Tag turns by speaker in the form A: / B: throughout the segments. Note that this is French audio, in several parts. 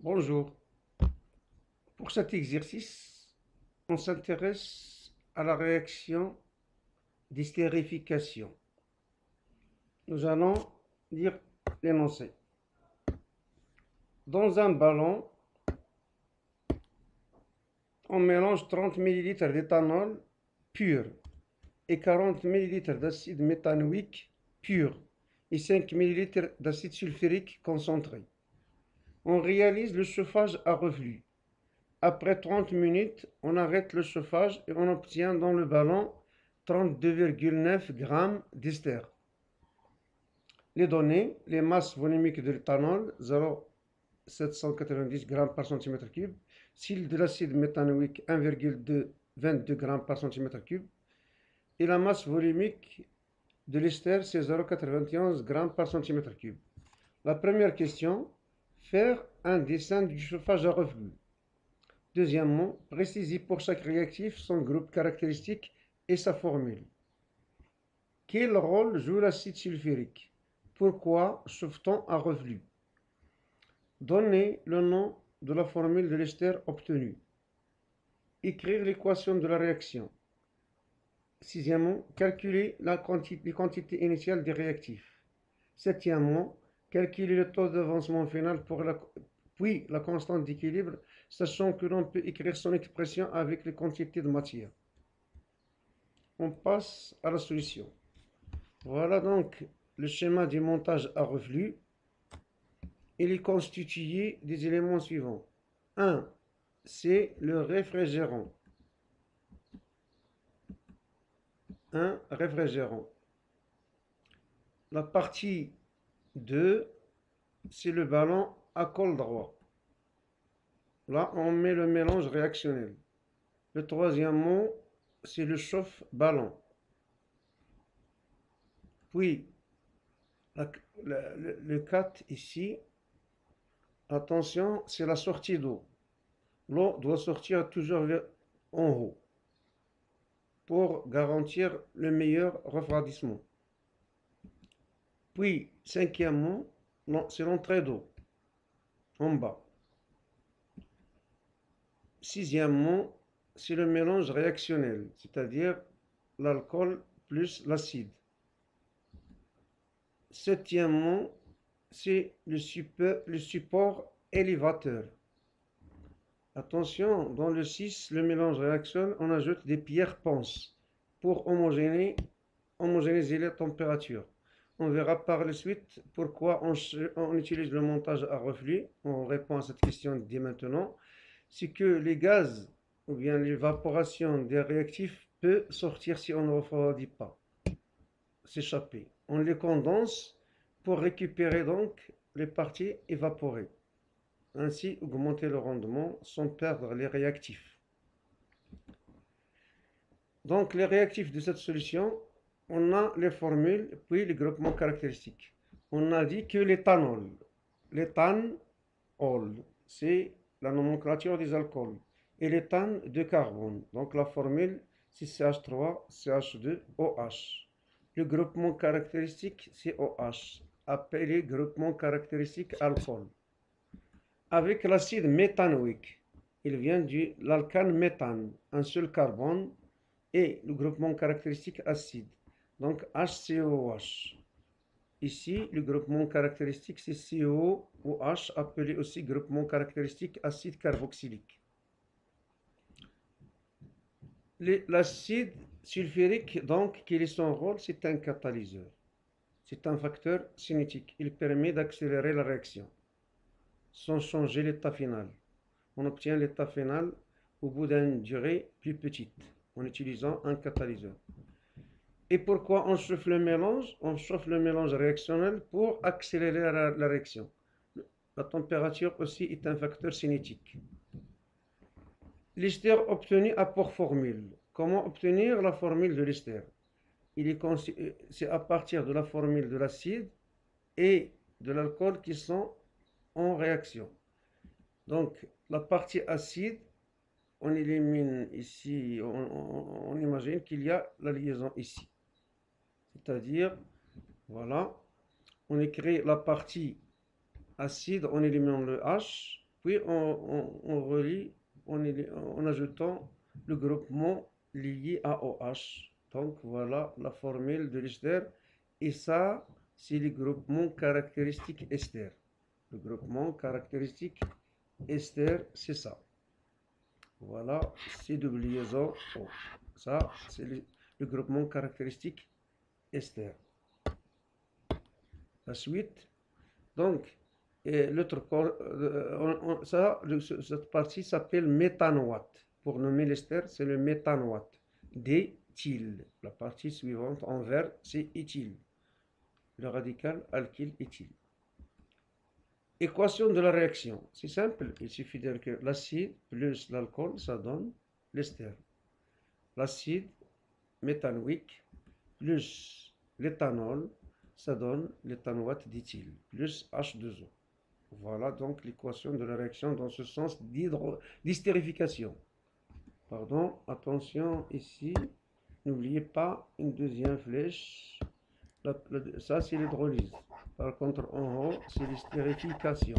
A: Bonjour. Pour cet exercice, on s'intéresse à la réaction d'estérification. Nous allons lire l'énoncé. Dans un ballon, on mélange 30 ml d'éthanol pur et 40 ml d'acide méthanoïque pur et 5 ml d'acide sulfurique concentré. On réalise le chauffage à reflux. Après 30 minutes, on arrête le chauffage et on obtient dans le ballon 32,9 g d'ester. Les données, les masses volumiques de l'éthanol, 0,790 g par cm3, celle de l'acide méthanoïque, 1,22 g par cm3, et la masse volumique de l'ester, c'est 0,91 g par cm3. La première question, faire un dessin du chauffage à reflux. Deuxièmement, préciser pour chaque réactif son groupe caractéristique et sa formule. Quel rôle joue l'acide sulfurique? Pourquoi chauffe-t-on à reflux? Donner le nom de la formule de l'ester obtenue. Écrire l'équation de la réaction. Sixièmement, calculer les quantités initiales des réactifs. Septièmement, calculer le taux d'avancement final puis la constante d'équilibre, sachant que l'on peut écrire son expression avec les quantités de matière. On passe à la solution. Voilà donc le schéma du montage à reflux. Il est constitué des éléments suivants. 1. C'est le réfrigérant. Un réfrigérant. La partie 2, c'est le ballon à col droit. Là, on met le mélange réactionnel. Le troisième mot, c'est le chauffe-ballon. Puis, le 4 ici, attention, c'est la sortie d'eau. L'eau doit sortir toujours en haut pour garantir le meilleur refroidissement. Puis, cinquièmement, c'est l'entrée d'eau en bas. Sixièmement, c'est le mélange réactionnel, c'est-à-dire l'alcool plus l'acide. Septièmement, c'est le support élévateur. Attention, dans le 6, le mélange réactionne, on ajoute des pierres ponces pour homogénéiser la température. On verra par la suite pourquoi on utilise le montage à reflux. On répond à cette question dès maintenant. C'est que les gaz ou bien l'évaporation des réactifs peut sortir si on ne refroidit pas, s'échapper. On les condense pour récupérer donc les parties évaporées. Ainsi augmenter le rendement sans perdre les réactifs. Donc les réactifs de cette solution, on a les formules puis les groupements caractéristiques. On a dit que l'éthanol, c'est la nomenclature des alcools, et l'éthane de carbone. Donc la formule c'est CH3, CH2, OH. Le groupement caractéristique c'est OH, appelé groupement caractéristique alcool. Avec l'acide méthanoïque, il vient de l'alcane méthane, un seul carbone, et le groupement caractéristique acide, donc HCOH. Ici, le groupement caractéristique c'est COOH, appelé aussi groupement caractéristique acide carboxylique. L'acide sulfurique, donc, quel est son rôle? C'est un catalyseur. C'est un facteur cinétique. Il permet d'accélérer la réaction sans changer l'état final. On obtient l'état final au bout d'une durée plus petite en utilisant un catalyseur. Et pourquoi on chauffe le mélange? On chauffe le mélange réactionnel pour accélérer la réaction. La température aussi est un facteur cinétique. L'ester obtenu a pour formule. Comment obtenir la formule de l'ester? C'est à partir de la formule de l'acide et de l'alcool qui sont en réaction. Donc, la partie acide, on élimine ici, on imagine qu'il y a la liaison ici. C'est-à-dire, voilà, on écrit la partie acide en éliminant le H, Puis on relie en ajoutant le groupement lié à OH. Donc voilà la formule de l'ester. Et ça, c'est le groupement caractéristique ester. Le groupement caractéristique ester, c'est ça. Voilà, c'est de liaison O. Ça, c'est le groupement caractéristique ester. La suite, donc, l'autre cette partie s'appelle méthanoate. Pour nommer l'ester, c'est le méthanoate d'éthyle. La partie suivante en vert, c'est éthyle. Le radical alkyle éthyle. Équation de la réaction. C'est simple, il suffit de dire que l'acide plus l'alcool, ça donne l'ester. L'acide méthanoïque plus l'éthanol, ça donne l'éthanoate d'éthyle, plus H2O. Voilà donc l'équation de la réaction dans ce sens d'estérification. Pardon, attention ici, n'oubliez pas une deuxième flèche. Ça, c'est l'hydrolyse. Par contre, en haut, c'est l'estérification.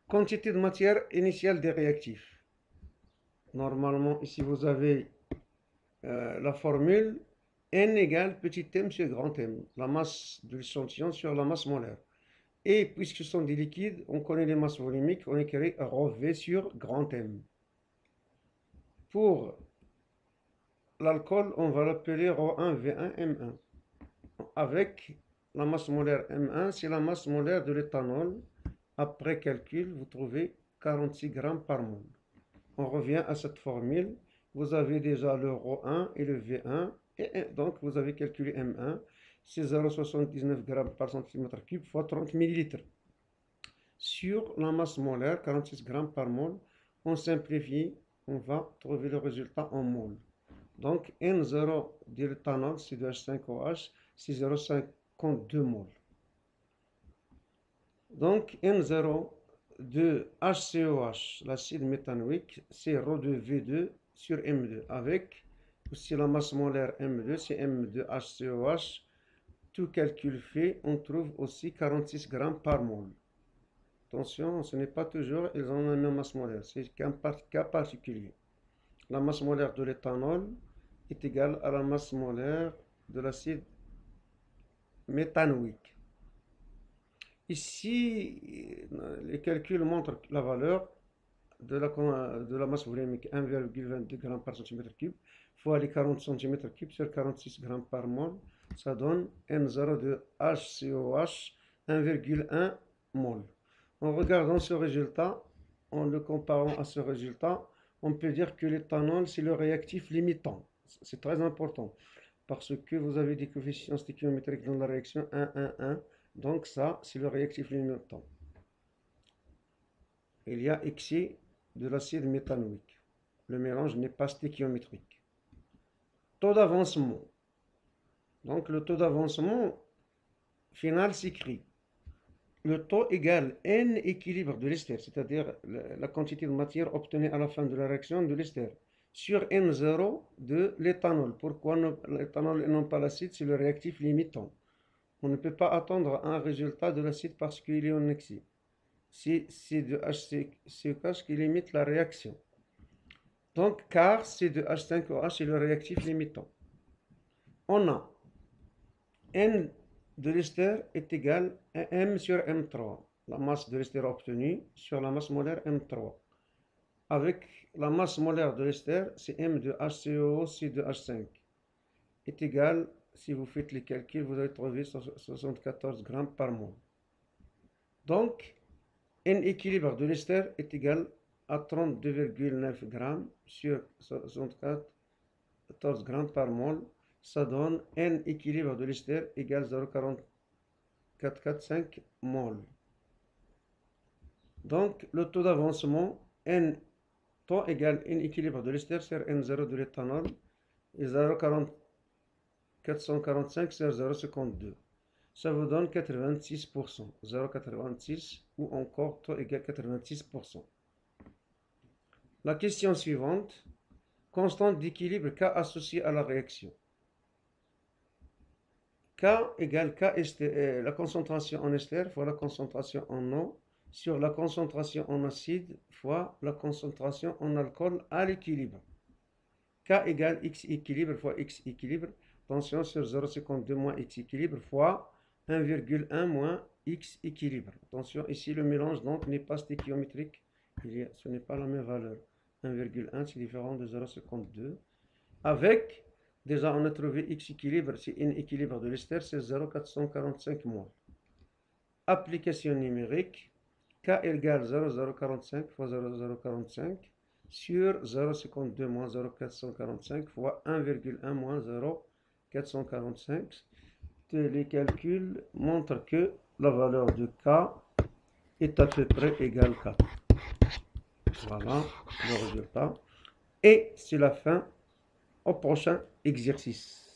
A: Quantité de matière initiale des réactifs. Normalement, ici, vous avez la formule N égale petit m sur grand M, la masse de l'échantillon sur la masse molaire. Et puisque ce sont des liquides, on connaît les masses volumiques, on écrit ρV sur grand M. Pour l'alcool, on va l'appeler ρ1, V1, M1. Avec la masse molaire M1, c'est la masse molaire de l'éthanol. Après calcul, vous trouvez 46 grammes par mol. On revient à cette formule. Vous avez déjà le ρ1 et le V1. Et donc, vous avez calculé M1. C'est 0,79 grammes par centimètre cube fois 30 millilitres. Sur la masse molaire, 46 grammes par mol, on simplifie, on va trouver le résultat en mol. Donc, N0 de l'éthanol, c'est de H5OH, c'est 0,52 mol. Donc, N0 de HCOH, l'acide méthanoïque, c'est ρ2V2 sur M2. Avec aussi la masse molaire M2, c'est M2HCOH. Tout calcul fait, on trouve aussi 46 grammes par mol. Attention, ce n'est pas toujours, ils ont la même masse molaire, c'est qu'un cas particulier. La masse molaire de l'éthanol est égale à la masse molaire de l'acide méthanoïque. Ici, les calculs montrent la valeur de la masse volumique 1,22 g par centimètre cube fois les 40 cm3 sur 46 g par mol. Ça donne N0 de HCOH 1,1 mol. En regardant ce résultat, en le comparant à ce résultat, on peut dire que l'éthanol, c'est le réactif limitant. C'est très important parce que vous avez des coefficients stéchiométriques dans la réaction 1, 1, 1. Donc ça, c'est le réactif limitant. Il y a excès de l'acide méthanoïque. Le mélange n'est pas stéchiométrique. Taux d'avancement. Donc le taux d'avancement final s'écrit le taux égale N équilibre de l'ester, c'est-à-dire la quantité de matière obtenue à la fin de la réaction de l'ester, sur N0 de l'éthanol. Pourquoi l'éthanol et non pas l'acide? C'est le réactif limitant. On ne peut pas attendre un résultat de l'acide parce qu'il est en excès. C'est C2H qui limite la réaction. Donc, car C2H5OH est le réactif limitant. On a N de l'ester est égal à M sur M3, la masse de l'ester obtenue sur la masse molaire M3. Avec la masse molaire de l'ester, c'est M de HCO C2H5 est égal, si vous faites les calculs, vous allez trouver 74 grammes par mol. Donc, N équilibre de l'ester est égal à 32,9 grammes sur 74 grammes par mol. Ça donne N équilibre de l'ester égale 0,445 mol. Donc, le taux d'avancement, N taux égale N équilibre de l'ester sur N0 de l'éthanol et 0,445 sur 0,52. Ça vous donne 86%, 0,86 ou encore taux égal 86%. La question suivante, constante d'équilibre K associée à la réaction. K égale la concentration en ester fois la concentration en eau sur la concentration en acide fois la concentration en alcool à l'équilibre. K égale X équilibre fois X équilibre, tension sur 0,52 moins X équilibre fois 1,1 moins X équilibre. Attention, ici le mélange donc n'est pas stéchiométrique, ce n'est pas la même valeur. 1,1 c'est différent de 0,52. Avec, déjà on a trouvé X équilibre, c'est un équilibre de l'ester, c'est 0,445 moins. Application numérique, K égale 0,045 fois 0,045 sur 0,52 moins 0,445 fois 1,1 moins 0,445. Les calculs montrent que la valeur de K est à peu près égale 4. Voilà le résultat. Et c'est la fin. Au prochain exercice.